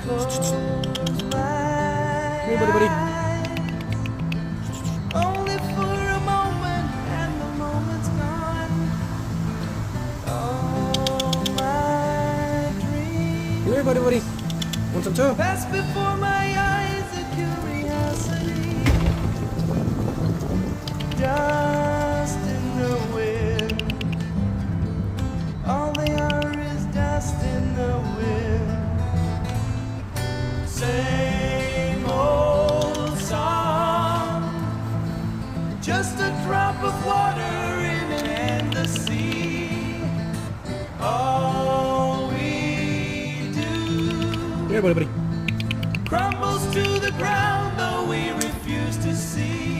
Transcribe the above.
close my Hey, buddy. eyes, only for a moment, and the moment's gone. All my dreams Here, buddy. Want some too? pass before my eyes, a curiosity, dust in the wind. All they are is dust in the wind. Same old song, just a drop of water in an endless sea. All we do Here, buddy. crumbles to the ground, though we refuse to see.